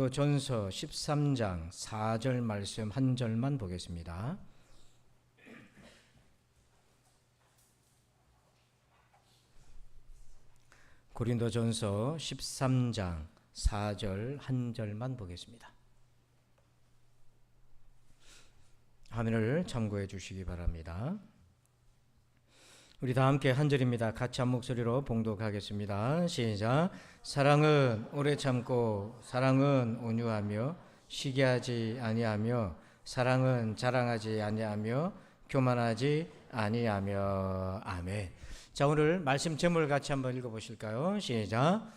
전서 13장 4절 말씀 한 절만 보겠습니다. 고린도전서 13장 4절 한 절만 보겠습니다. 화면을 참고해 주시기 바랍니다. 우리 다 함께 한 절입니다. 같이 한 목소리로 봉독하겠습니다. 시작. 사랑은 오래 참고 사랑은 온유하며 시기하지 아니하며 사랑은 자랑하지 아니하며 교만하지 아니하며. 아멘. 자, 오늘 말씀 제목을 같이 한번 읽어보실까요? 시작.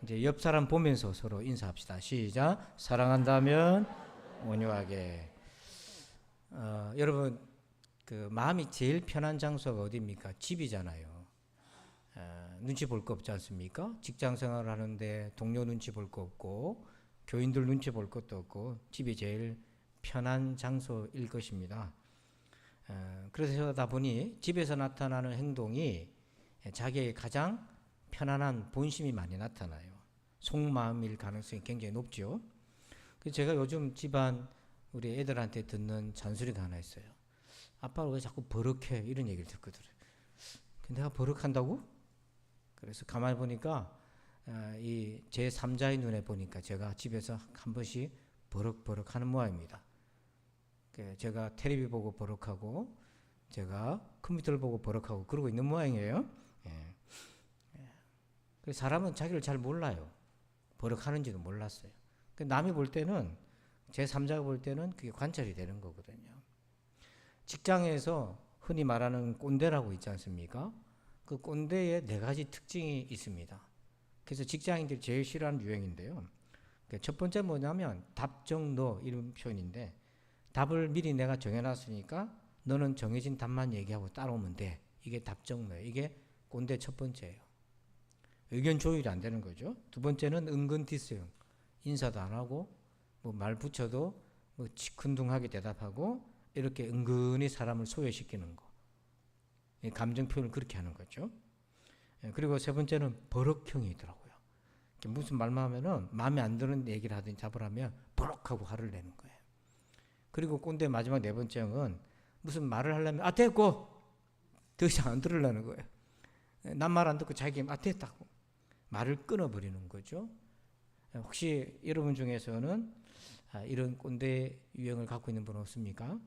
이제 옆 사람 보면서 서로 인사합시다. 시작. 사랑한다면 온유하게. 여러분, 마음이 제일 편한 장소가 어디입니까? 집이잖아요. 눈치 볼 거 없지 않습니까? 직장 생활을 하는데 동료 눈치 볼 거 없고 교인들 눈치 볼 것도 없고 집이 제일 편한 장소일 것입니다. 그러다 보니 집에서 나타나는 행동이 자기의 가장 편안한 본심이 많이 나타나요. 속마음일 가능성이 굉장히 높죠. 그래서 제가 요즘 집안 우리 애들한테 듣는 잔소리가 하나 있어요. 아빠가 왜 자꾸 버럭해? 이런 얘기를 듣거든. 근데 내가 버럭한다고? 그래서 가만히 보니까 이 제 3자의 눈에 보니까 제가 집에서 한 번씩 버럭버럭 하는 모양입니다. 제가 텔레비 보고 버럭하고 제가 컴퓨터를 보고 버럭하고 그러고 있는 모양이에요. 사람은 자기를 잘 몰라요. 버럭하는지도 몰랐어요. 남이 볼 때는 제 3자가 볼 때는 그게 관찰이 되는 거거든요. 직장에서 흔히 말하는 꼰대라고 있지 않습니까? 그 꼰대에 4가지 특징이 있습니다. 그래서 직장인들이 제일 싫어하는 유형인데요. 첫 번째 뭐냐면 답정너 이런 표현인데, 답을 미리 내가 정해놨으니까 너는 정해진 답만 얘기하고 따라오면 돼. 이게 답정너예요. 이게 꼰대 첫 번째예요. 의견 조율이 안 되는 거죠. 두 번째는 은근 디스형. 인사도 안 하고 뭐 말 붙여도 뭐 시큰둥하게 대답하고 이렇게 은근히 사람을 소외시키는 거. 감정 표현을 그렇게 하는 거죠. 그리고 세 번째는 버럭형이더라고요. 무슨 말만 하면은 마음에 안 드는 얘기를 하든지 잡으라면 버럭하고 화를 내는 거예요. 그리고 꼰대 마지막 4번째는 무슨 말을 하려면 됐고! 더 이상 안 들으려는 거예요. 난 말 안 듣고 자기 됐다고. 말을 끊어버리는 거죠. 혹시 여러분 중에서는 이런 꼰대 유형을 갖고 있는 분 없습니까?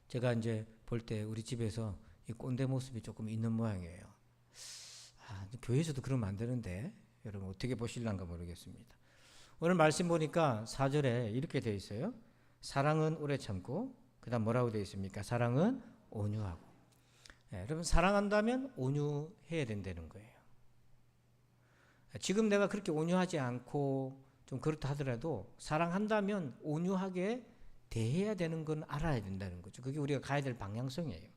제가 이제 볼 때 우리 집에서 이 꼰대 모습이 조금 있는 모양이에요. 교회에서도 그러면 안 되는데 여러분 어떻게 보실란가 모르겠습니다. 오늘 말씀 보니까 4절에 이렇게 되어 있어요. 사랑은 오래 참고, 그 다음 뭐라고 되어 있습니까? 사랑은 온유하고. 여러분, 사랑한다면 온유해야 된다는 거예요. 지금 내가 그렇게 온유하지 않고 좀 그렇다 하더라도 사랑한다면 온유하게 대해야 되는 건 알아야 된다는 거죠. 그게 우리가 가야 될 방향성이에요.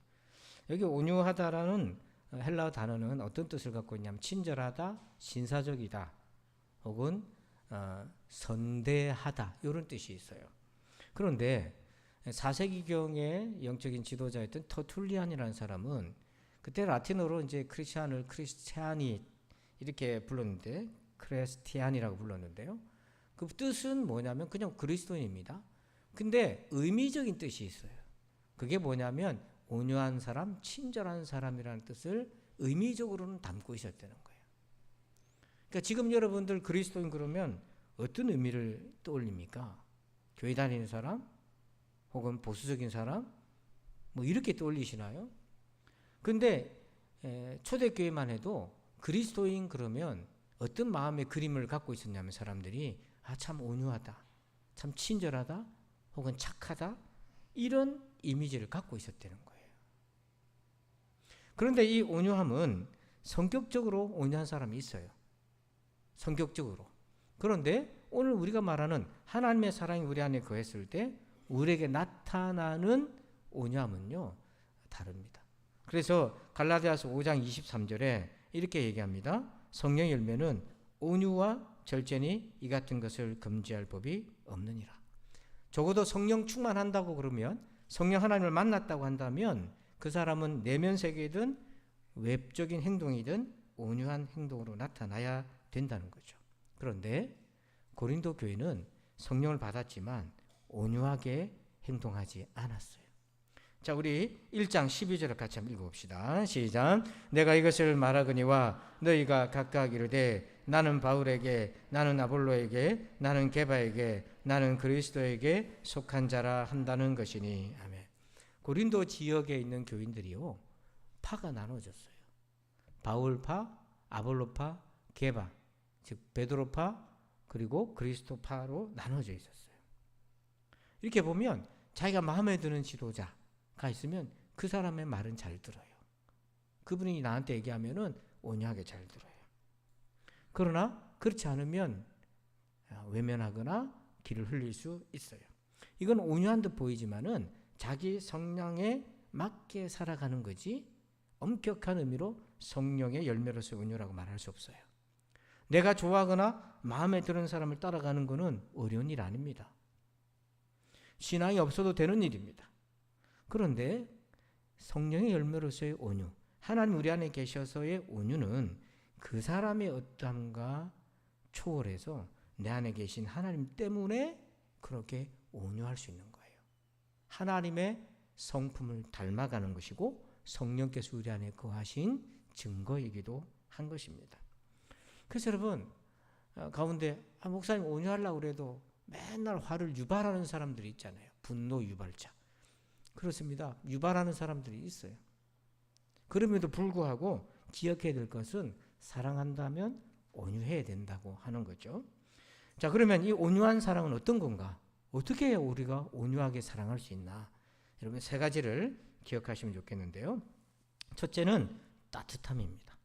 여기 온유하다라는 헬라어 단어는 어떤 뜻을 갖고 있냐면 친절하다, 신사적이다, 혹은 선대하다 이런 뜻이 있어요. 그런데 4세기경의 영적인 지도자였던 터툴리안이라는 사람은 그때 라틴어로 이제 크리스티아니 이렇게 불렀는데, 크리스티안이라고 불렀는데요. 그 뜻은 뭐냐면 그냥 그리스도인입니다. 근데 의미적인 뜻이 있어요. 그게 뭐냐면 온유한 사람, 친절한 사람이라는 뜻을 의미적으로는 담고 있었다는 거예요. 그러니까 지금 여러분들 그리스도인 그러면 어떤 의미를 떠올립니까? 교회 다니는 사람? 혹은 보수적인 사람? 뭐 이렇게 떠올리시나요? 근데 초대교회만 해도 그리스도인 그러면 어떤 마음의 그림을 갖고 있었냐면 사람들이 참 온유하다, 참 친절하다, 혹은 착하다, 이런 이미지를 갖고 있었다는 거예요. 그런데 이 온유함은 성격적으로 온유한 사람이 있어요. 성격적으로. 그런데 오늘 우리가 말하는 하나님의 사랑이 우리 안에 거했을 때 우리에게 나타나는 온유함은요, 다릅니다. 그래서 갈라디아서 5장 23절에 이렇게 얘기합니다. 성령의 열매는 온유와 절제니 이 같은 것을 금지할 법이 없느니라. 적어도 성령 충만한다고 그러면, 성령 하나님을 만났다고 한다면 그 사람은 내면 세계든 외적인 행동이든 온유한 행동으로 나타나야 된다는 거죠. 그런데 고린도 교회는 성령을 받았지만 온유하게 행동하지 않았어요. 자, 우리 1장 12절을 같이 한번 읽어봅시다. 시작. 내가 이것을 말하거니와 너희가 각각 이르되 나는 바울에게, 나는 아볼로에게, 나는 게바에게, 나는 그리스도에게 속한 자라 한다는 것이니. 아멘. 고린도 지역에 있는 교인들이요, 파가 나눠졌어요. 바울파, 아볼로파, 게바, 즉 베드로파, 그리고 그리스도파로 나눠져 있었어요. 이렇게 보면 자기가 마음에 드는 지도자가 있으면 그 사람의 말은 잘 들어요. 그분이 나한테 얘기하면은 온유하게 잘 들어요. 그러나 그렇지 않으면 외면하거나 길을 흘릴 수 있어요. 이건 온유한 듯 보이지만은 자기 성향에 맞게 살아가는 거지 엄격한 의미로 성령의 열매로서의 온유라고 말할 수 없어요. 내가 좋아하거나 마음에 드는 사람을 따라가는 것은 어려운 일 아닙니다. 신앙이 없어도 되는 일입니다. 그런데 성령의 열매로서의 온유, 하나님 우리 안에 계셔서의 온유는 그 사람의 어떠함과 초월해서 내 안에 계신 하나님 때문에 그렇게 온유할 수 있는 거예요. 하나님의 성품을 닮아가는 것이고 성령께서 우리 안에 거하신 증거이기도 한 것입니다. 그래서 여러분 가운데 목사님 온유하려고 그래도 맨날 화를 유발하는 사람들이 있잖아요. 분노 유발자. 그렇습니다. 유발하는 사람들이 있어요. 그럼에도 불구하고 기억해야 될 것은 사랑한다면 온유해야 된다고 하는 거죠. 자, 그러면 이 온유한 사랑은 어떤 건가? 어떻게 해야 우리가 온유하게 사랑할 수 있나? 여러분 세 가지를 기억하시면 좋겠는데요. 첫째는 따뜻함입니다.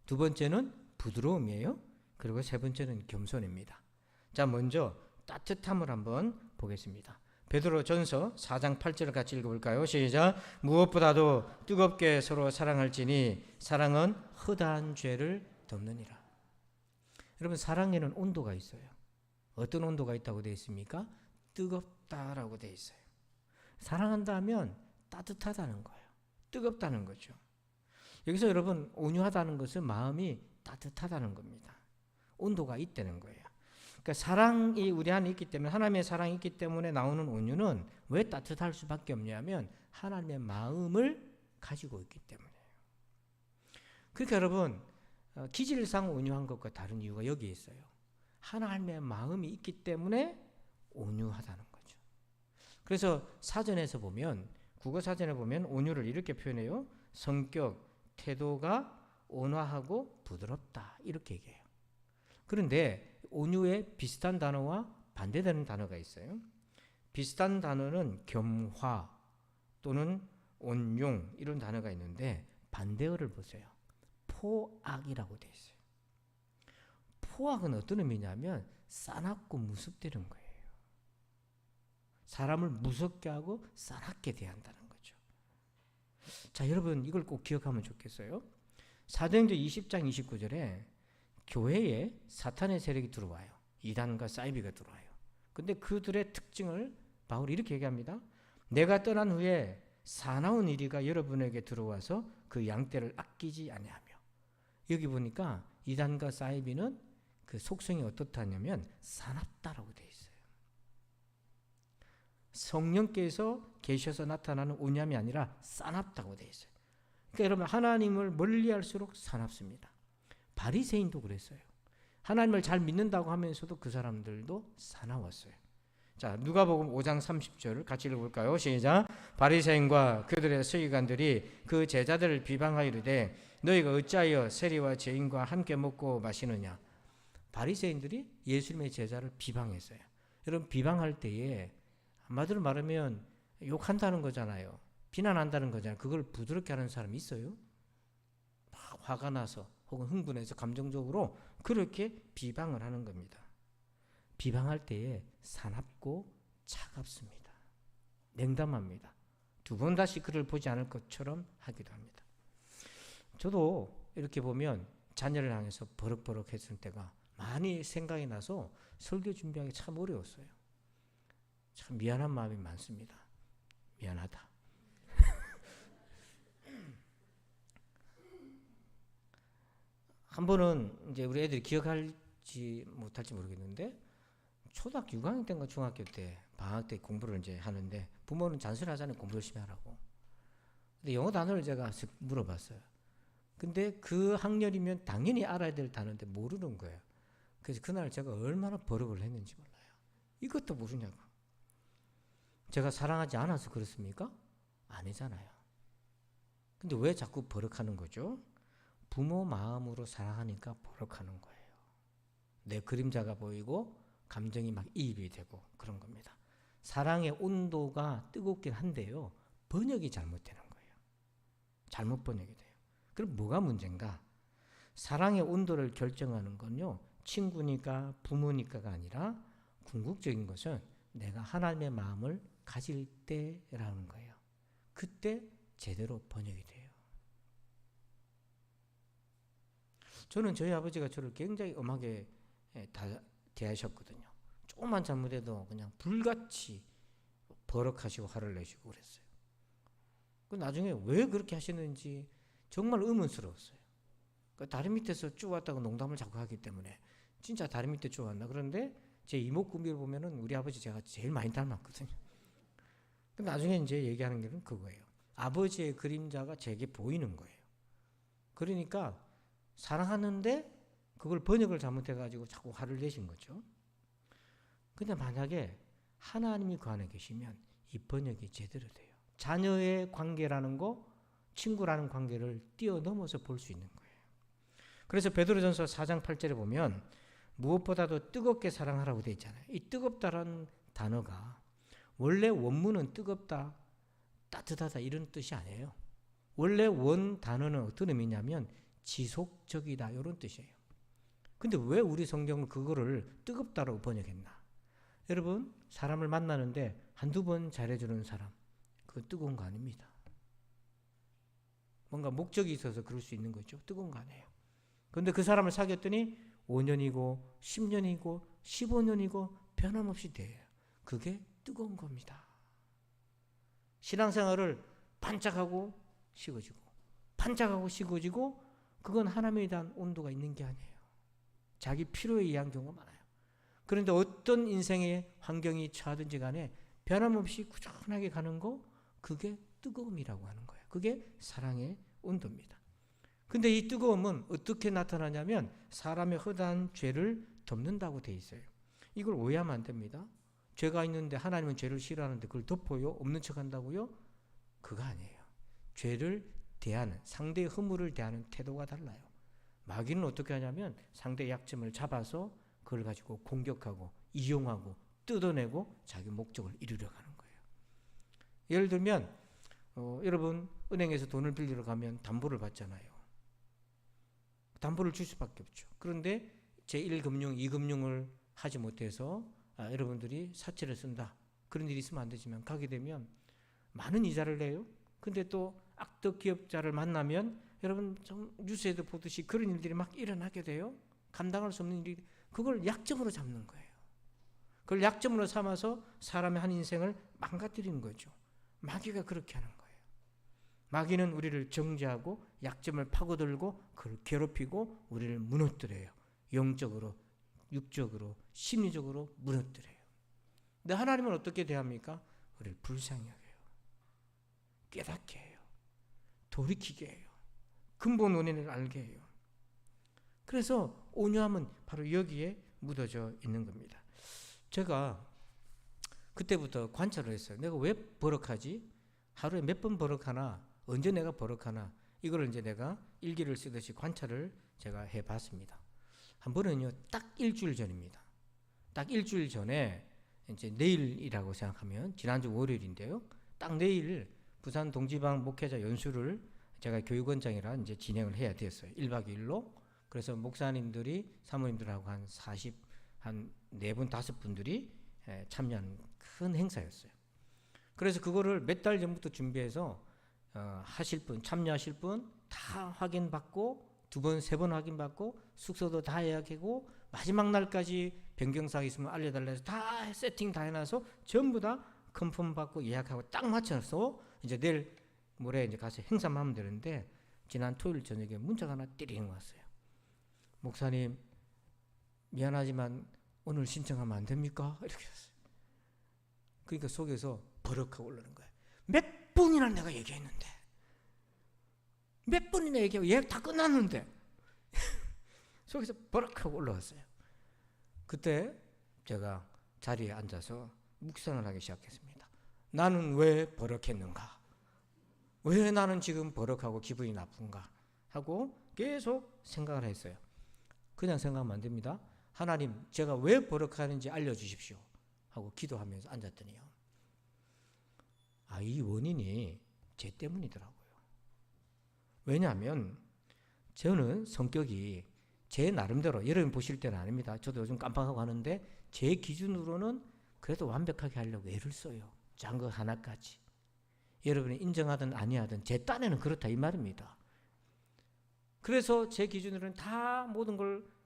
두 번째는 부드러움이에요. 그리고 세 번째는 겸손입니다. 자, 먼저 따뜻함을 한번 보겠습니다. 베드로전서 4장 8절을 같이 읽어볼까요? 시작. 무엇보다도 뜨겁게 서로 사랑할지니 사랑은 허다한 죄를 덮느니라. 여러분 사랑에는 온도가 있어요. 어떤 온도가 있다고 되어 있습니까? 뜨겁다라고 되어 있어요. 사랑한다면 따뜻하다는 거예요. 뜨겁다는 거죠. 여기서 여러분 온유하다는 것은 마음이 따뜻하다는 겁니다. 온도가 있다는 거예요. 그러니까 사랑이 우리 안에 있기 때문에 하나님의 사랑이 있기 때문에 나오는 온유는 왜 따뜻할 수밖에 없냐면 하나님의 마음을 가지고 있기 때문이에요. 그러니까 여러분 기질상 온유한 것과 다른 이유가 여기에 있어요. 하나님의 마음이 있기 때문에 온유하다는 거죠. 그래서 사전에서 보면 국어 사전에 보면 온유를 이렇게 표현해요. 성격, 태도가 온화하고 부드럽다 이렇게 얘기해요. 그런데 온유에 비슷한 단어와 반대되는 단어가 있어요. 비슷한 단어는 겸화 또는 온용 이런 단어가 있는데 반대어를 보세요. 포악이라고 되어 있어요. 포악은 어떤 의미냐면 싸납고 무섭다는 거예요. 사람을 무섭게 하고 싸납게 대한다는 거죠. 자, 여러분 이걸 꼭 기억하면 좋겠어요. 사도행전 20장 29절에 교회에 사탄의 세력이 들어와요. 이단과 사이비가 들어와요. 근데 그들의 특징을 바울이 이렇게 얘기합니다. 내가 떠난 후에 사나운 이리가 여러분에게 들어와서 그 양떼를 아끼지 아니하며. 여기 보니까 이단과 사이비는 그 속성이 어떻다냐면 사납다라고 되어 있어요. 성령께서 계셔서 나타나는 온유함이 아니라 사납다고 되어 있어요. 그러니까 여러분 하나님을 멀리할수록 사납습니다. 바리새인도 그랬어요. 하나님을 잘 믿는다고 하면서도 그 사람들도 사나웠어요. 자, 누가복음 5장 30절을 같이 읽어볼까요? 시작. 바리새인과 그들의 서기관들이 그 제자들을 비방하여 이르되 너희가 어찌하여 세리와 죄인과 함께 먹고 마시느냐. 바리새인들이 예수님의 제자를 비방했어요. 여러분 비방할 때에 한마디로 말하면 욕한다는 거잖아요. 비난한다는 거잖아요. 그걸 부드럽게 하는 사람이 있어요? 막 화가 나서 혹은 흥분해서 감정적으로 그렇게 비방을 하는 겁니다. 비방할 때에 사납고 차갑습니다. 냉담합니다. 두 번 다시 그를 보지 않을 것처럼 하기도 합니다. 저도 이렇게 보면 자녀를 향해서 버럭버럭 했을 때가 많이 생각이 나서 설교 준비하기 참 어려웠어요. 참 미안한 마음이 많습니다. 미안하다. 한 번은 이제 우리 애들이 기억할 할지 못할지 모르겠는데 초등학교 6학년 때인가 중학교 때 방학 때 공부를 이제 하는데 부모는 잔소리하잖아요. 공부 열심히 하라고. 근데 영어 단어를 제가 물어봤어요. 근데 그 학년이면 당연히 알아야 될 단어인데 모르는 거예요. 그래서 그날 제가 얼마나 버럭을 했는지 몰라요. 이것도 모르냐고. 제가 사랑하지 않아서 그렇습니까? 아니잖아요. 근데 왜 자꾸 버럭하는 거죠? 부모 마음으로 사랑하니까 버럭하는 거예요. 내 그림자가 보이고 감정이 막 이입이 되고 그런 겁니다. 사랑의 온도가 뜨겁긴 한데요. 번역이 잘못되는 거예요. 잘못 번역이 돼요. 그럼 뭐가 문제인가? 사랑의 온도를 결정하는 건요. 친구니까 부모니까가 아니라 궁극적인 것은 내가 하나님의 마음을 가질 때라는 거예요. 그때 제대로 번역이 돼요. 저는 저희 아버지가 저를 굉장히 엄하게 대하셨거든요. 조금만 잘못해도 그냥 불같이 버럭하시고 화를 내시고 그랬어요. 나중에 왜 그렇게 하시는지 정말 의문스러웠어요. 다리 밑에서 쭉 왔다고 농담을 자꾸 하기 때문에 진짜 다리 밑에 쭉 왔나? 그런데 제 이목구비를 보면은 우리 아버지 제가 제일 많이 닮았거든요. 나중에 이제 얘기하는 게 그거예요. 아버지의 그림자가 제게 보이는 거예요. 그러니까 사랑하는데 그걸 번역을 잘못해가지고 자꾸 화를 내신 거죠. 근데 만약에 하나님이 그 안에 계시면 이 번역이 제대로 돼요. 자녀의 관계라는 거, 친구라는 관계를 뛰어넘어서 볼 수 있는 거예요. 그래서 베드로전서 4장 8절에 보면 무엇보다도 뜨겁게 사랑하라고 되어 있잖아요. 이 뜨겁다라는 단어가 원래 원문은 뜨겁다, 따뜻하다 이런 뜻이 아니에요. 원래 원 단어는 어떤 의미냐면 지속적이다 이런 뜻이에요. 근데 왜 우리 성경은 그거를 뜨겁다라고 번역했나? 여러분, 사람을 만나는데 한두 번 잘해주는 사람, 그건 뜨거운 거 아닙니다. 뭔가 목적이 있어서 그럴 수 있는 거죠. 뜨거운 거 아니에요. 그런데 그 사람을 사귀었더니 5년이고 10년이고 15년이고 변함없이 돼요. 그게 뜨거운 겁니다. 신앙생활을 반짝하고 식어지고 반짝하고 식어지고 그건 하나님에 대한 온도가 있는 게 아니에요. 자기 필요에 의한 경우가 많아요. 그런데 어떤 인생의 환경이 처하든지 간에 변함없이 꾸준하게 가는 거 그게 뜨거움이라고 하는 거예요. 그게 사랑의 온도입니다. 근데 이 뜨거움은 어떻게 나타나냐면 사람의 허다한 죄를 덮는다고 돼 있어요. 이걸 오해하면 안 됩니다. 죄가 있는데 하나님은 죄를 싫어하는데 그걸 덮어요? 없는 척 한다고요? 그거 아니에요. 죄를 대하는, 상대의 허물을 대하는 태도가 달라요. 마귀는 어떻게 하냐면 상대의 약점을 잡아서 그걸 가지고 공격하고 이용하고 뜯어내고 자기 목적을 이루려 가는 거예요. 예를 들면 여러분 은행에서 돈을 빌리러 가면 담보를 받잖아요. 담보를 줄 수밖에 없죠. 그런데 제1금융, 2금융을 하지 못해서 여러분들이 사채를 쓴다. 그런 일이 있으면 안 되지만 가게 되면 많은 이자를 내요. 근데 또 악덕 기업자를 만나면 여러분 좀 뉴스에도 보듯이 그런 일들이 막 일어나게 돼요. 감당할 수 없는 일이 그걸 약점으로 잡는 거예요. 그걸 약점으로 삼아서 사람의 한 인생을 망가뜨리는 거죠. 마귀가 그렇게 하는 거예요. 마귀는 우리를 정죄하고 약점을 파고들고 그걸 괴롭히고 우리를 무너뜨려요. 영적으로, 육적으로, 심리적으로 무너뜨려요. 근데 하나님은 어떻게 대합니까? 우리를 불쌍히 여겨요. 깨닫게 해요. 돌이키게 해요. 근본 원인을 알게 해요. 그래서 온유함은 바로 여기에 묻어져 있는 겁니다. 제가 그때부터 관찰을 했어요. 내가 왜 버럭하지? 하루에 몇 번 버럭하나? 언제 내가 버럭하나? 이걸 이제 내가 일기를 쓰듯이 관찰을 제가 해봤습니다. 한 번은요, 딱 일주일 전입니다. 딱 일주일 전에 이제 내일이라고 생각하면 지난주 월요일인데요. 딱 내일 부산 동지방 목회자 연수를 제가 교육원장이라 이제 진행을 해야 됐어요. 1박 2일로. 그래서 목사님들이 사모님들하고 한 4분, 5분들이 참여한 큰 행사였어요. 그래서 그거를 몇 달 전부터 준비해서 하실 분, 참여하실 분 다 확인받고 2번, 3번 확인받고 숙소도 다 예약하고 마지막 날까지 변경사항 있으면 알려달라 해서 다 세팅 다 해놔서 전부 다 컨펌 받고 예약하고 딱 맞춰서 이제 내일 모레 이제 가서 행사만 하면 되는데 지난 토요일 저녁에 문자가 하나 띠링 왔어요. 목사님, 미안하지만 오늘 신청하면 안 됩니까? 이렇게 했어요. 그러니까 속에서 버럭하고 올라오는 거예요. 몇 번이나 내가 얘기했는데, 몇 번이나 얘기하고 예약 다 끝났는데 속에서 버럭하고 올라왔어요. 그때 제가 자리에 앉아서 묵상을 하기 시작했습니다. 나는 왜 버럭했는가? 왜 나는 지금 버럭하고 기분이 나쁜가? 하고 계속 생각을 했어요. 그냥 생각하면 안 됩니다. 하나님, 제가 왜 버럭하는지 알려주십시오 하고 기도하면서 앉았더니요, 이 원인이 제 때문이더라고요. 왜냐하면 저는 성격이 제 나름대로, 여러분 보실 때는 아닙니다. 저도 요즘 깜빡하고 하는데 제 기준으로는 그래도 완벽하게 하려고 애를 써요. 작은 거 하나까지. 여러분이 인정하든 아니하든 제 딴에는 그렇다 이 말입니다. 그래서 제 기준으로는 다 모든 걸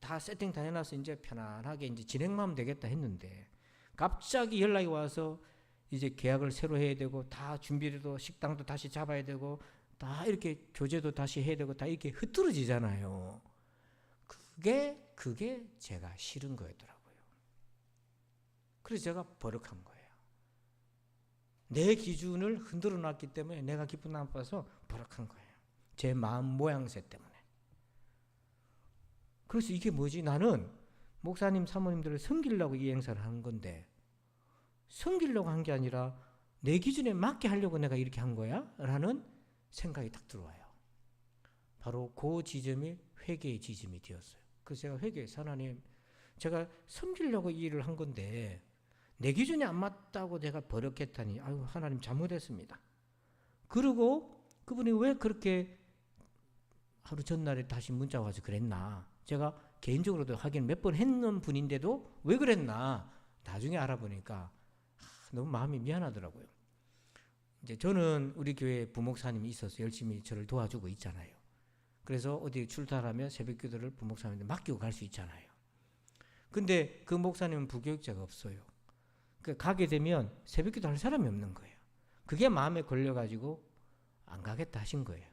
다 세팅 다 해놔서 이제 편안하게 이제 진행만 하면 되겠다 했는데, 갑자기 연락이 와서 이제 계약을 새로 해야 되고, 다 준비도 식당도 다시 잡아야 되고, 다 이렇게 교제도 다시 해야 되고, 다 이렇게 흐트러지잖아요. 그게 제가 싫은 거였더라고요. 그래서 제가 버럭한 거예요. 내 기준을 흔들어 놨기 때문에 내가 기분 나빠서 버럭한 거예요. 제 마음 모양새 때문에. 그래서 이게 뭐지? 나는 목사님, 사모님들을 섬기려고 이 행사를 한 건데, 섬기려고 한 게 아니라 내 기준에 맞게 하려고 내가 이렇게 한 거야? 라는 생각이 딱 들어와요. 바로 그 지점이 회개의 지점이 되었어요. 그래서 제가 회개해서, 하나님, 제가 섬기려고 이 일을 한 건데 내 기준이 안 맞다고 내가 버럭했다니, 아유, 하나님 잘못했습니다. 그리고 그분이 왜 그렇게 하루 전날에 다시 문자 와서 그랬나, 제가 개인적으로도 확인 몇 번 했는 분인데도 왜 그랬나 나중에 알아보니까 너무 마음이 미안하더라고요. 이제 저는 우리 교회 부목사님이 있어서 열심히 저를 도와주고 있잖아요. 그래서 어디 출타하면 새벽 기도를 부목사님한테 맡기고 갈 수 있잖아요. 근데 그 목사님은 부교육자가 없어요. 가게 되면 새벽 기도 할 사람이 없는 거예요. 그게 마음에 걸려가지고 안 가겠다 하신 거예요.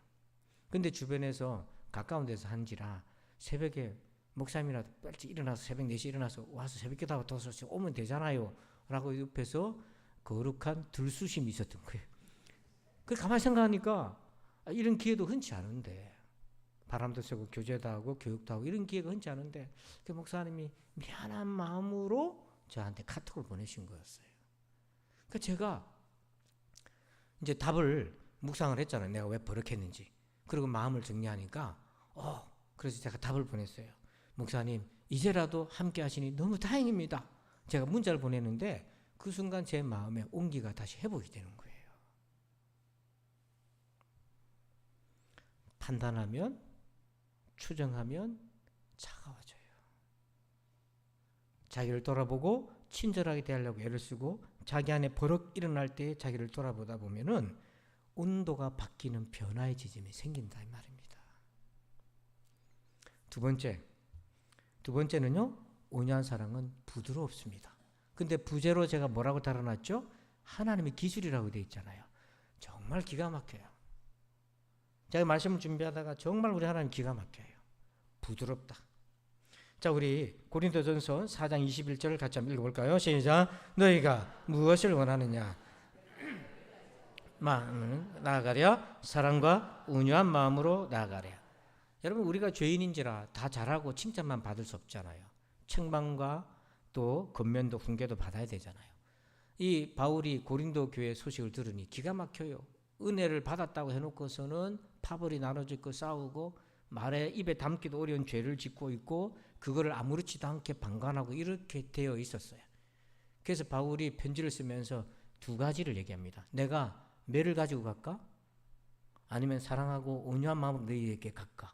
근데 주변에서 가까운 데서 한지라 새벽에 목사님이라도 빨리 일어나서 새벽 4시 일어나서 와서 새벽 기도하고 도서실 오면 되잖아요 라고 옆에서 거룩한 들쑤심이 있었던 거예요. 가만히 생각하니까 이런 기회도 흔치 않은데, 바람도 쐬고 교제도 하고 교육도 하고 이런 기회가 흔치 않은데, 그 목사님이 미안한 마음으로 저한테 카톡을 보내신 거였어요. 그러니까 제가 이제 답을 묵상을 했잖아요. 내가 왜 버럭했는지. 그리고 마음을 정리하니까 그래서 제가 답을 보냈어요. 목사님, 이제라도 함께 하시니 너무 다행입니다. 제가 문자를 보냈는데 그 순간 제 마음에 온기가 다시 회복이 되는 거예요. 판단하면, 추정하면 차가워져요. 자기를 돌아보고 친절하게 대하려고 애를 쓰고, 자기 안에 버럭 일어날 때 자기를 돌아보다 보면은 온도가 바뀌는 변화의 지점이 생긴다 이 말입니다. 두 번째는요, 온유한 사랑은 부드럽습니다. 근데 부제로 제가 뭐라고 달아놨죠? 하나님의 기술이라고 되어 있잖아요. 정말 기가 막혀요. 제가 말씀을 준비하다가 정말 우리 하나님 기가 막혀요. 부드럽다. 자, 우리 고린도전서 4장 21절을 같이 한번 읽어볼까요? 시작. 너희가 무엇을 원하느냐? 마음을 나아가랴. 사랑과 온유한 마음으로 나아가랴. 여러분, 우리가 죄인인지라 다 잘하고 칭찬만 받을 수 없잖아요. 책망과 또 건면도 훈계도 받아야 되잖아요. 이 바울이 고린도 교회 소식을 들으니 기가 막혀요. 은혜를 받았다고 해놓고서는 파벌이 나눠져 있고 싸우고, 말에 입에 담기도 어려운 죄를 짓고 있고, 그거를 아무렇지도 않게 방관하고 이렇게 되어 있었어요. 그래서 바울이 편지를 쓰면서 두 가지를 얘기합니다. 내가 매를 가지고 갈까? 아니면 사랑하고 온유한 마음으로 너희에게 갈까?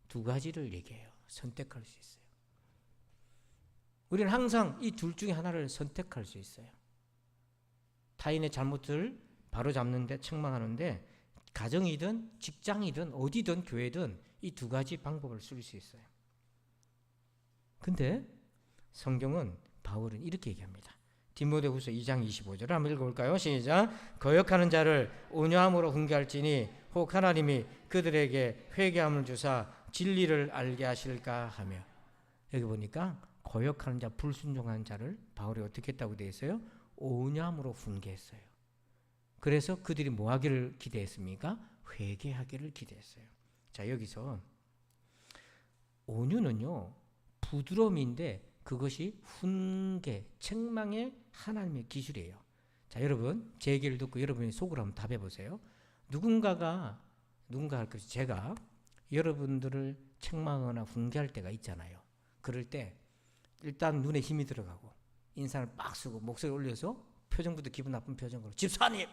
두 가지를 얘기해요. 선택할 수 있어요. 우리는 항상 이 둘 중에 하나를 선택할 수 있어요. 타인의 잘못을 바로잡는데, 책망하는데, 가정이든 직장이든 어디든 교회든 이 두 가지 방법을 쓸 수 있어요. 근데 성경은, 바울은 이렇게 얘기합니다. 디모데후서 2장 25절을 한번 읽어볼까요? 시작. 거역하는 자를 온유함으로 훈계할지니 혹 하나님이 그들에게 회개함을 주사 진리를 알게 하실까 하며. 여기 보니까 거역하는 자, 불순종하는 자를 바울이 어떻게 했다고 되어 있어요? 오념으로 훈계했어요. 그래서 그들이 뭐 하기를 기대했습니까? 회개하기를 기대했어요. 자, 여기서 온유는요, 부드러움인데 그것이 훈계, 책망의 하나님의 기술이에요. 자, 여러분, 제 얘기를 듣고 여러분이 속으로 한번 답해 보세요. 누군가 할 것이 제가 여러분들을 책망하거나 훈계할 때가 있잖아요. 그럴 때 일단 눈에 힘이 들어가고 인상을 빡 쓰고 목소리 올려서 표정부터 기분 나쁜 표정으로 집사님!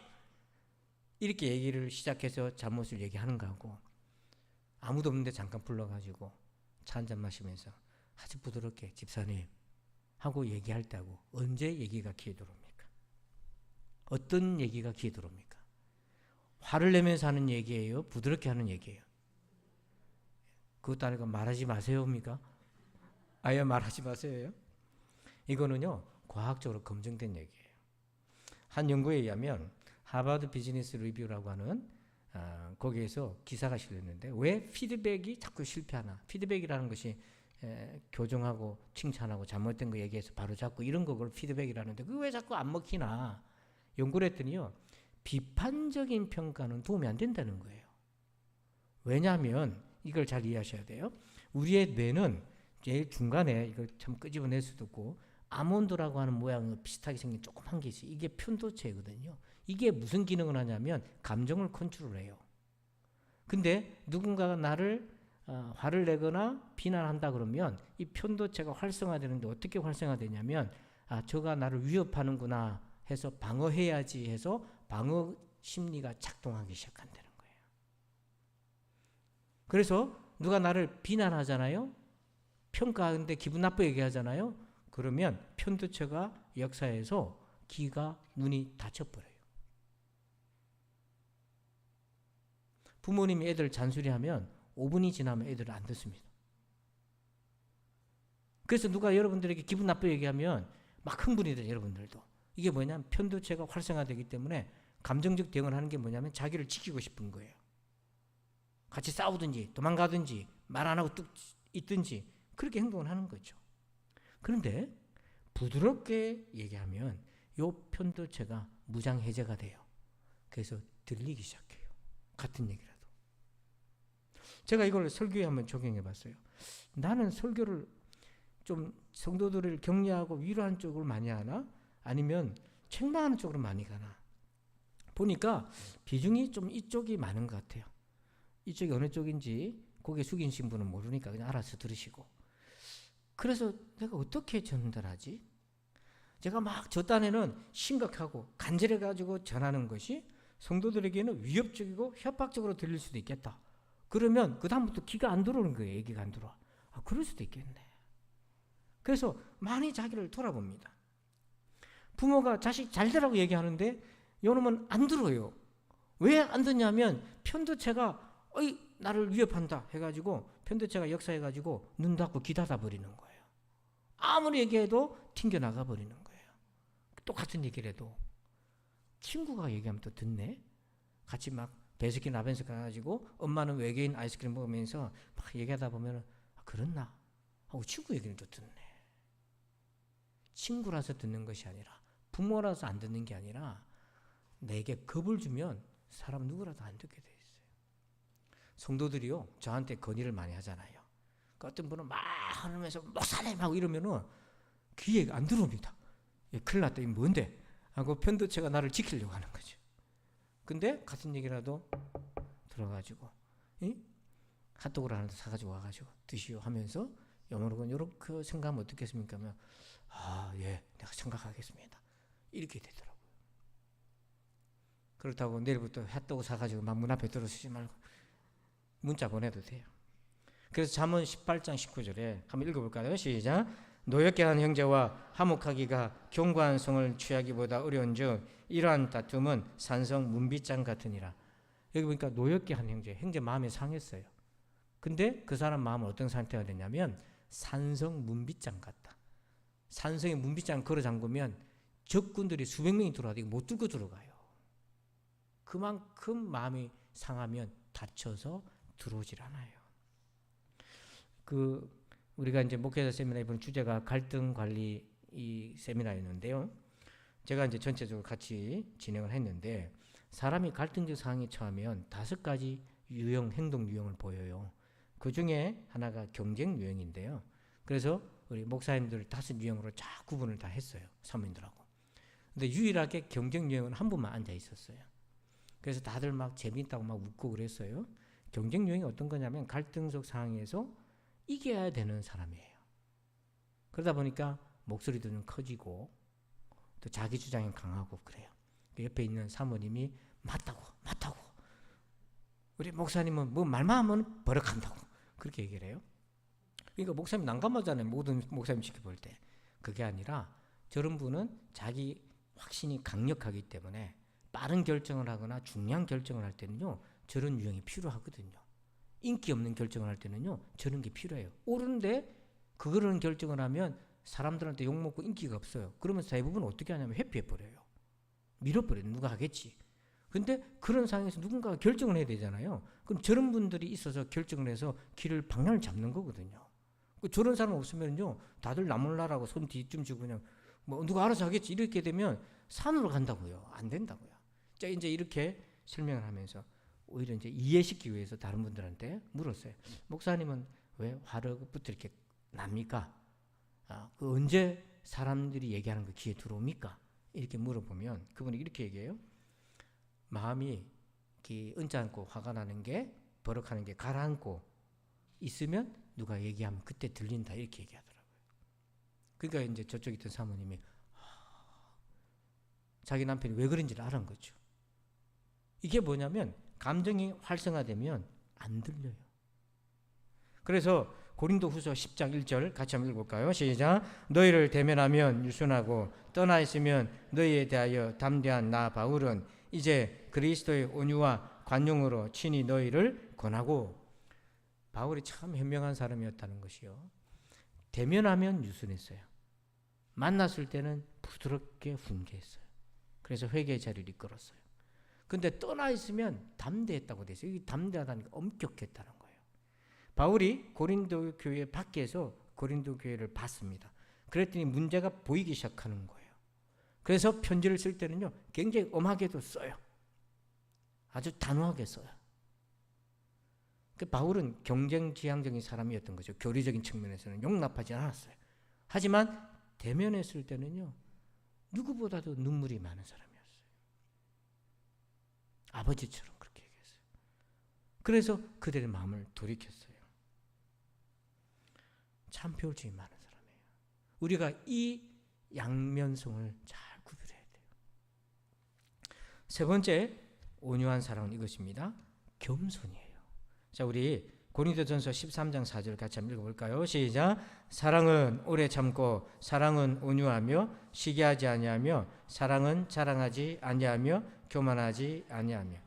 이렇게 얘기를 시작해서 잘못을 얘기하는 거하고, 아무도 없는데 잠깐 불러가지고 차 한잔 마시면서 아주 부드럽게 집사님 하고 얘기할 때하고 언제 얘기가 귀에 들어옵니까? 어떤 얘기가 귀에 들어옵니까? 화를 내면서 하는 얘기예요? 부드럽게 하는 얘기예요? 그것도 아니고 말하지 마세요입니까? 아예 말하지 마세요. 이거는요, 과학적으로 검증된 얘기예요. 한 연구에 의하면 하버드 비즈니스 리뷰라고 하는 거기에서 기사가 실렸는데, 왜 피드백이 자꾸 실패하나? 피드백이라는 것이 교정하고 칭찬하고 잘못된 거 얘기해서 바로잡고 이런 거 그걸 피드백이라는데, 그게 왜 자꾸 안 먹히나? 연구를 했더니요, 비판적인 평가는 도움이 안 된다는 거예요. 왜냐하면 이걸 잘 이해하셔야 돼요. 우리의 뇌는 제일 중간에, 이걸 참 끄집어낼 수도 없고, 아몬드라고 하는 모양으로 비슷하게 생긴 조그만 게 있어요. 이게 편도체거든요. 이게 무슨 기능을 하냐면 감정을 컨트롤해요. 근데 누군가가 나를 화를 내거나 비난한다 그러면 이 편도체가 활성화되는데, 어떻게 활성화되냐면 저가 나를 위협하는구나 해서 방어해야지 해서 방어 심리가 작동하기 시작한다는 거예요. 그래서 누가 나를 비난하잖아요. 평가하는데 기분 나쁘게 얘기하잖아요. 그러면 편도체가 역사에서 귀가 눈이 다쳐버려요. 부모님이 애들 잔소리하면 5분이 지나면 애들은 안 듣습니다. 그래서 누가 여러분들에게 기분 나쁘게 얘기하면 막 흥분이 돼요. 여러분들도. 이게 뭐냐면 편도체가 활성화되기 때문에 감정적 대응을 하는 게 뭐냐면 자기를 지키고 싶은 거예요. 같이 싸우든지 도망가든지 말 안 하고 뚝 있든지 그렇게 행동을 하는 거죠. 그런데 부드럽게 얘기하면 이 편도체가 무장 해제가 돼요. 그래서 들리기 시작해요. 같은 얘기라도. 제가 이걸 설교에 한번 적용해 봤어요. 나는 설교를 좀 성도들을 격려하고 위로하는 쪽으로 많이 하나? 아니면 책망하는 쪽으로 많이 가나? 보니까 비중이 좀 이쪽이 많은 것 같아요. 이쪽이 어느 쪽인지 고개 숙이신 분은 모르니까 그냥 알아서 들으시고. 그래서 내가 어떻게 전달하지? 제가 막 저 딴에는 심각하고 간절해가지고 전하는 것이 성도들에게는 위협적이고 협박적으로 들릴 수도 있겠다. 그러면 그 다음부터 귀가 안 들어오는 거예요. 얘기가 안 들어와. 그럴 수도 있겠네. 그래서 많이 자기를 돌아봅니다. 부모가 자식 잘 되라고 얘기하는데 요놈은 안 들어요. 왜 안 듣냐면 편도체가 나를 위협한다 해가지고 편도체가 역사해가지고 눈 닫고 귀 닫아버리는 거예요. 아무리 얘기해도 튕겨나가 버리는 거예요. 똑같은 얘기를 해도. 친구가 얘기하면 또 듣네. 같이 막 배스킨 라벤스 가가지고 엄마는 외계인 아이스크림 먹으면서 막 얘기하다 보면 그렇나 하고 친구 얘기는 또 듣네. 친구라서 듣는 것이 아니라 부모라서 안 듣는 게 아니라 내게 겁을 주면 사람 누구라도 안 듣게 돼 있어요. 성도들이요 저한테 건의를 많이 하잖아요. 그러니까 어떤 분은 막 하면서 목사님 하고 이러면은 귀에 안 들어옵니다. 큰일 났다. 이게 뭔데? 하고 편도체가 나를 지키려고 하는 거죠. 근데 같은 얘기라도 들어가지고 핫도그를 하나 사가지고 와가지고 드시오 하면서 영어로는 이렇게 생각하면 어떻겠습니까? 하면 예, 내가 생각하겠습니다. 이렇게 되더라고요. 그렇다고 내일부터 핫도그 사가지고 막 문 앞에 들어서지 말고 문자 보내도 돼요. 그래서 잠언 18장 19절에 한번 읽어볼까요? 시작. 노엽게 한 형제와 화목하기가 견고한 성을 취하기보다 어려운즉 이러한 다툼은 산성 문빗장 같으니라. 여기 보니까 노엽게 한 형제 마음이 상했어요. 근데 그 사람 마음은 어떤 상태가 되냐면 산성 문빗장 같다. 산성의 문빗장 걸어 잠그면 적군들이 수백 명이 들어와도 못 뚫고 들어가요. 그만큼 마음이 상하면 다쳐서 들어오질 않아요. 우리가 이제 목회자 세미나 이번 주제가 갈등 관리 이 세미나였는데요. 제가 이제 전체적으로 같이 진행을 했는데 사람이 갈등적 상황에 처하면 5가지 유형, 행동 유형을 보여요. 그 중에 하나가 경쟁 유형인데요. 그래서 우리 목사님들 5 유형으로 쫙 구분을 다 했어요. 사모님들하고. 근데 유일하게 경쟁 유형은 한 분만 앉아 있었어요. 그래서 다들 막 재밌다고 막 웃고 그랬어요. 경쟁 유형이 어떤 거냐면 갈등적 상황에서 이겨야 되는 사람이에요. 그러다 보니까 목소리도 좀 커지고 또 자기 주장이 강하고 그래요. 옆에 있는 사모님이 맞다고 우리 목사님은 뭐 말만 하면 버럭한다고 그렇게 얘기를 해요. 그러니까 목사님 난감하잖아요. 모든 목사님 지켜볼 때. 그게 아니라 저런 분은 자기 확신이 강력하기 때문에 빠른 결정을 하거나 중요한 결정을 할 때는요 저런 유형이 필요하거든요. 인기 없는 결정을 할 때는요 저런 게 필요해요. 옳은데 그런 결정을 하면 사람들한테 욕먹고 인기가 없어요. 그러면 대부분 어떻게 하냐면 회피해버려요. 밀어버려요. 누가 하겠지. 근데 그런 상황에서 누군가가 결정을 해야 되잖아요. 그럼 저런 분들이 있어서 결정을 해서 길을 방향을 잡는 거거든요. 저런 사람 없으면요 다들 나몰라라고 손 뒤쯤 주고 그냥 뭐 누가 알아서 하겠지 이렇게 되면 산으로 간다고요. 안 된다고요. 자 이제 이렇게 설명을 하면서 오히려 이제 이해시키기 위해서 다른 분들한테 물었어요. 목사님은 왜 화력부터 이렇게 납니까? 그 언제 사람들이 얘기하는 거 귀에 들어옵니까? 이렇게 물어보면 그분이 이렇게 얘기해요. 마음이 언짢고 화가 나는 게 버럭하는 게 가라앉고 있으면 누가 얘기하면 그때 들린다 이렇게 얘기하더라고요. 그러니까 이제 저쪽에 있던 사모님이 자기 남편이 왜 그런지를 알은 거죠. 이게 뭐냐면 감정이 활성화되면 안 들려요. 그래서 고린도후서 10장 1절 같이 한번 읽어볼까요? 시작. 너희를 대면하면 유순하고 떠나 있으면 너희에 대하여 담대한 나 바울은 이제 그리스도의 온유와 관용으로 친히 너희를 권하고. 바울이 참 현명한 사람이었다는 것이요. 대면하면 유순했어요. 만났을 때는 부드럽게 훈계했어요. 그래서 회개의 자리를 이끌었어요. 근데 떠나 있으면 담대했다고 돼 있어요. 이 담대하다는 게 엄격했다는 거예요. 바울이 고린도 교회 밖에서 고린도 교회를 봤습니다. 그랬더니 문제가 보이기 시작하는 거예요. 그래서 편지를 쓸 때는요 굉장히 엄하게도 써요. 아주 단호하게 써요. 바울은 경쟁지향적인 사람이었던 거죠. 교리적인 측면에서는 용납하지 않았어요. 하지만 대면했을 때는요 누구보다도 눈물이 많은 사람이었어요. 아버지처럼 그렇게 얘기했어요. 그래서 그들의 마음을 돌이켰어요. 참 배울 점이 많은 사람이에요. 우리가 이 양면성을 잘 구별해야 돼요. 세 번째 온유한 사랑은 이것입니다. 겸손이에요. 자, 우리 고린도전서 13장 4절 같이 한번 읽어볼까요? 시작. 사랑은 오래 참고 사랑은 온유하며 시기하지 아니하며 사랑은 자랑하지 아니하며 교만하지 아니하며.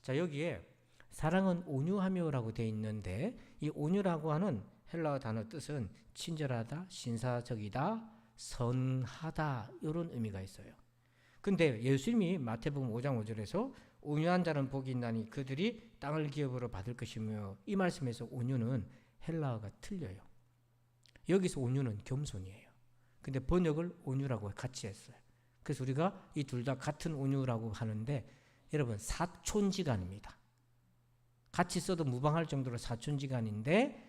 자, 여기에 사랑은 온유하며라고 되어 있는데 이 온유라고 하는 헬라어 단어 뜻은 친절하다, 신사적이다, 선하다 이런 의미가 있어요. 근데 예수님이 마태복음 5장 5절에서 온유한 자는 복이 있나니 그들이 땅을 기업으로 받을 것이며 이 말씀에서 온유는 헬라어가 틀려요. 여기서 온유는 겸손이에요. 근데 번역을 온유라고 같이 했어요. 그래서 우리가 이 둘 다 같은 온유라고 하는데 여러분 사촌지간입니다. 같이 써도 무방할 정도로 사촌지간인데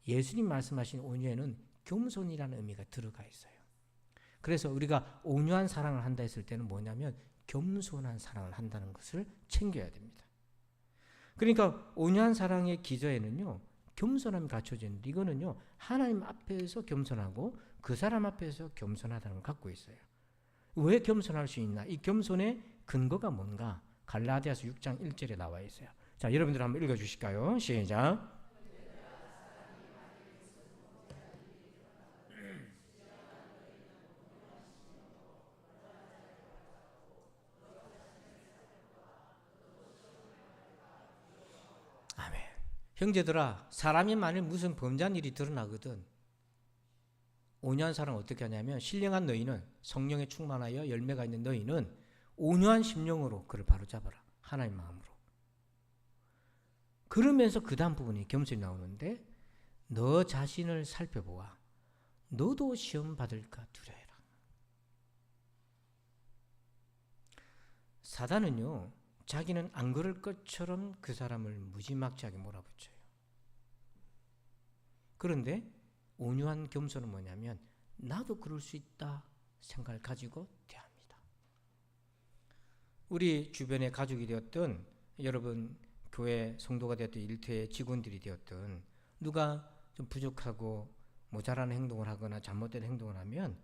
예수님 말씀하신 온유에는 겸손이라는 의미가 들어가 있어요. 그래서 우리가 온유한 사랑을 한다 했을 때는 뭐냐면 겸손한 사랑을 한다는 것을 챙겨야 됩니다. 그러니까 온유한 사랑의 기저에는요 겸손함이 갖춰져 있는데 이거는요 하나님 앞에서 겸손하고 그 사람 앞에서 겸손하다는 걸 갖고 있어요. 왜 겸손할 수 있나? 이 겸손의 근거가 뭔가? 갈라디아서 6장 1절에 나와 있어요. 자, 여러분들 한번 읽어주실까요? 시작. 아멘. 형제들아, 사람이 만일 무슨 범죄한 일이 드러나거든 온유한 사람은 어떻게 하냐면 신령한 너희는 성령에 충만하여 열매가 있는 너희는 온유한 심령으로 그를 바로잡아라. 하나님 마음으로. 그러면서 그 다음 부분이 겸손이 나오는데 너 자신을 살펴보아. 너도 시험 받을까 두려워해라. 사단은요, 자기는 안 그럴 것처럼 그 사람을 무지막지하게 몰아붙여요. 그런데 온유한 겸손은 뭐냐면 나도 그럴 수 있다 생각을 가지고 대합니다. 우리 주변의 가족이 되었든 여러분 교회 성도가 되었든 일터의 직원들이 되었든 누가 좀 부족하고 모자란 행동을 하거나 잘못된 행동을 하면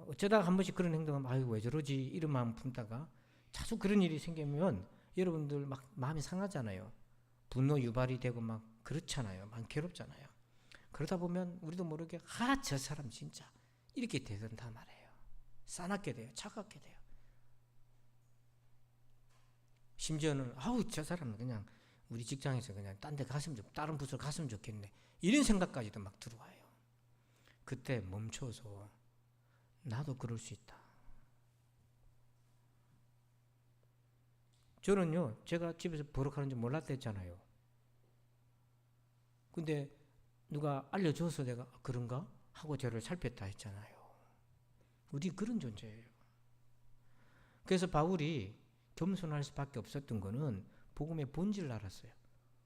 어쩌다가 한 번씩 그런 행동을 하면 아유 왜 저러지 이런 마음 품다가 자주 그런 일이 생기면 여러분들 막 마음이 상하잖아요. 분노 유발이 되고 막 그렇잖아요. 막 괴롭잖아요. 그러다 보면 우리도 모르게 저 사람 진짜 이렇게 되던다 말이에요. 싸납게 돼요. 차갑게 돼요. 심지어는 아우 저 사람은 그냥 우리 직장에서 그냥 딴 데 갔으면 다른 부서로 갔으면 좋겠네. 이런 생각까지도 막 들어와요. 그때 멈춰서 나도 그럴 수 있다. 저는요, 제가 집에서 버럭하는 줄 몰랐다 했잖아요. 근데 누가 알려줘서 내가 그런가? 하고 저를 살폈다 했잖아요. 우리 그런 존재예요. 그래서 바울이 겸손할 수밖에 없었던 거는 복음의 본질을 알았어요.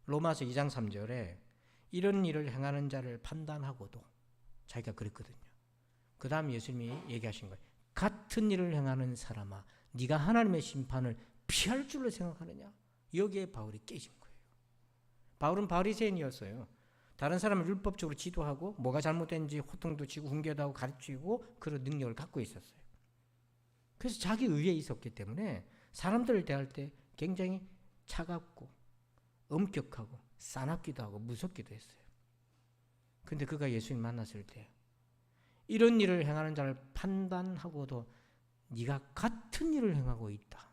로마서 2장 3절에 이런 일을 행하는 자를 판단하고도 자기가 그랬거든요. 그 다음 예수님이 얘기하신 거예요. 같은 일을 행하는 사람아 네가 하나님의 심판을 피할 줄로 생각하느냐? 여기에 바울이 깨진 거예요. 바울은 바리새인이었어요. 다른 사람을 율법적으로 지도하고 뭐가 잘못된지 호통도 치고 훈계도 하고 가르치고 그런 능력을 갖고 있었어요. 그래서 자기 의에 있었기 때문에 사람들을 대할 때 굉장히 차갑고 엄격하고 싸납기도 하고 무섭기도 했어요. 근데 그가 예수님 만났을 때 이런 일을 행하는 자를 판단하고도 네가 같은 일을 행하고 있다.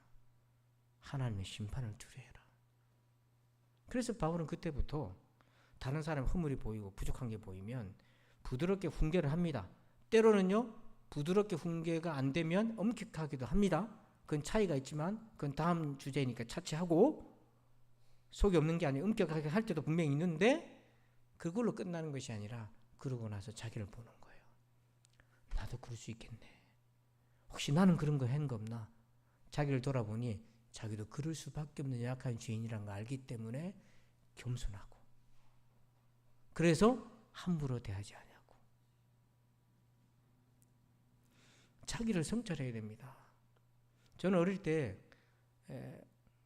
하나님의 심판을 두려워해라. 그래서 바울은 그때부터 다른 사람 허물이 보이고 부족한 게 보이면 부드럽게 훈계를 합니다. 때로는요 부드럽게 훈계가 안 되면 엄격하기도 합니다. 그건 차이가 있지만 그건 다음 주제니까 차치하고 속이 없는 게 아니라 엄격하게 할 때도 분명히 있는데 그걸로 끝나는 것이 아니라 그러고 나서 자기를 보는 거예요. 나도 그럴 수 있겠네. 혹시 나는 그런 거 한 거 없나? 자기를 돌아보니 자기도 그럴 수밖에 없는 약한 죄인이라는 걸 알기 때문에 겸손하고 그래서 함부로 대하지 않냐고. 자기를 성찰해야 됩니다. 저는 어릴 때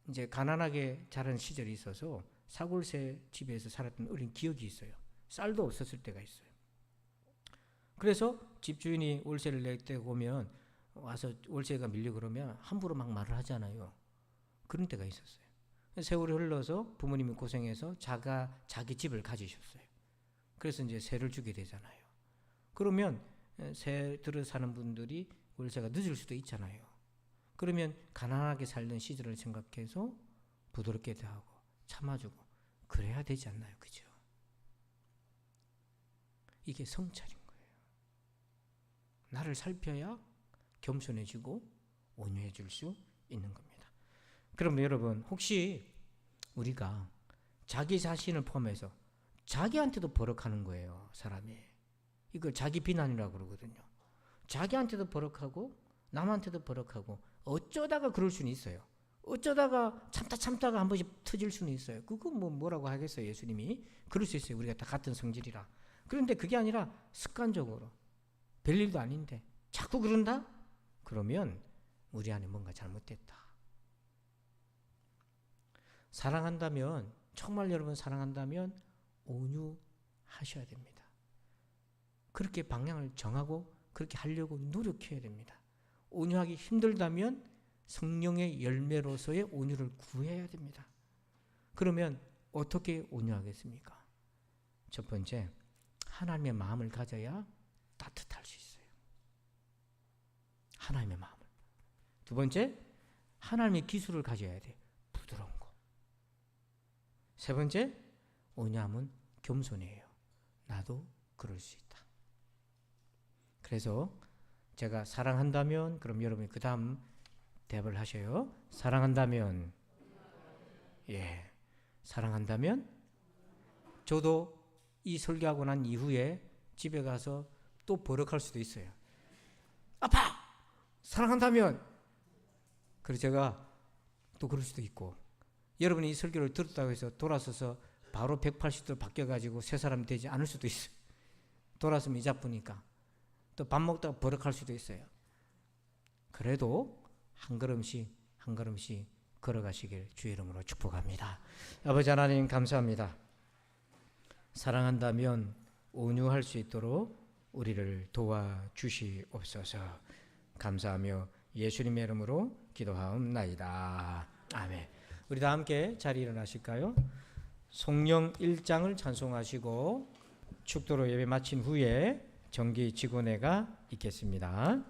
이제 가난하게 자란 시절이 있어서 사골세 집에서 살았던 어린 기억이 있어요. 쌀도 없었을 때가 있어요. 그래서 집주인이 월세를 낼 때 오면 와서 월세가 밀려 그러면 함부로 막 말을 하잖아요. 그런 때가 있었어요. 세월이 흘러서 부모님이 고생해서 자기 집을 가지셨어요. 그래서 이제 세를 주게 되잖아요. 그러면 세 들어 사는 분들이 월세가 늦을 수도 있잖아요. 그러면 가난하게 살던 시절을 생각해서 부드럽게 대하고 참아주고 그래야 되지 않나요? 그죠? 이게 성찰인 거예요. 나를 살펴야 겸손해지고 온유해질 수 있는 겁니다. 그럼 여러분 혹시 우리가 자기 자신을 포함해서 자기한테도 버럭하는 거예요. 사람이. 이걸 자기 비난이라고 그러거든요. 자기한테도 버럭하고 남한테도 버럭하고 어쩌다가 그럴 수는 있어요. 어쩌다가 참다가 한 번씩 터질 수는 있어요. 그건 뭐라고 하겠어요. 예수님이. 그럴 수 있어요. 우리가 다 같은 성질이라. 그런데 그게 아니라 습관적으로 별일도 아닌데 자꾸 그런다? 그러면 우리 안에 뭔가 잘못됐다. 사랑한다면 정말 여러분 사랑한다면 온유하셔야 됩니다. 그렇게 방향을 정하고 그렇게 하려고 노력해야 됩니다. 온유하기 힘들다면 성령의 열매로서의 온유를 구해야 됩니다. 그러면 어떻게 온유하겠습니까? 첫 번째, 하나님의 마음을 가져야 따뜻할 수 있어요. 하나님의 마음을. 두 번째, 하나님의 기술을 가져야 돼요. 부드러운 거. 세 번째, 온유함은 겸손이에요. 나도 그럴 수 있다. 그래서 제가 사랑한다면 그럼 여러분이 그 다음 대답을 하셔요. 사랑한다면 사랑한다면 저도 이 설교하고 난 이후에 집에 가서 또 버럭할 수도 있어요. 아빠! 사랑한다면! 그래서 제가 또 그럴 수도 있고, 여러분이 이 설교를 들었다고 해서 돌아서서 바로 180도 바뀌어가지고 새 사람이 되지 않을 수도 있어요. 돌아서면 이자쁘니까. 또 밥 먹다가 버럭할 수도 있어요. 그래도 한 걸음씩 한 걸음씩 걸어가시길 주의 이름으로 축복합니다. 아버지 하나님 감사합니다. 사랑한다면 온유할 수 있도록 우리를 도와주시옵소서. 감사하며 예수님의 이름으로 기도하옵나이다. 아멘. 우리 다 함께 자리 일어나실까요? 성령 1장을 찬송하시고 축도로 예배 마친 후에 정기 직원회가 있겠습니다.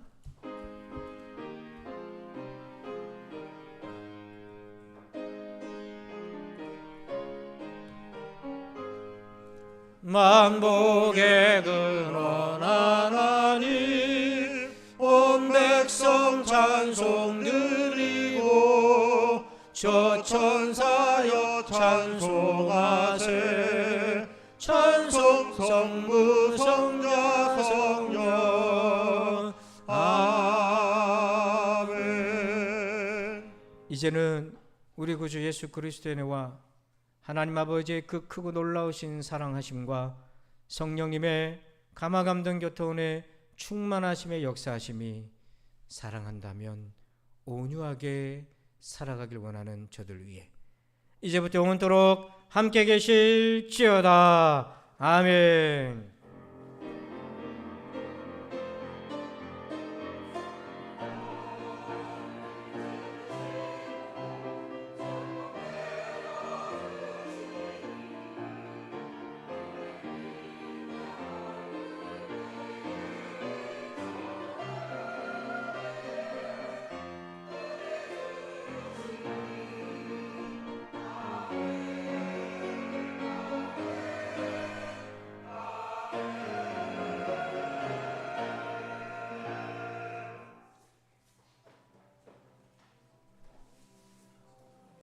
만복의 근원 하나님 온 백성 찬송 드리고 저 천사여 찬송하세 찬송 성부 성자 성령 아멘. 이제는 우리 구주 예수 그리스도의 은혜와 하나님 아버지의 그 크고 놀라우신 사랑하심과 성령님의 감화감동 교통의 충만하심의 역사하심이 사랑한다면 온유하게 살아가길 원하는 저들 위해 이제부터 영원토록 함께 계실지어다. 아멘.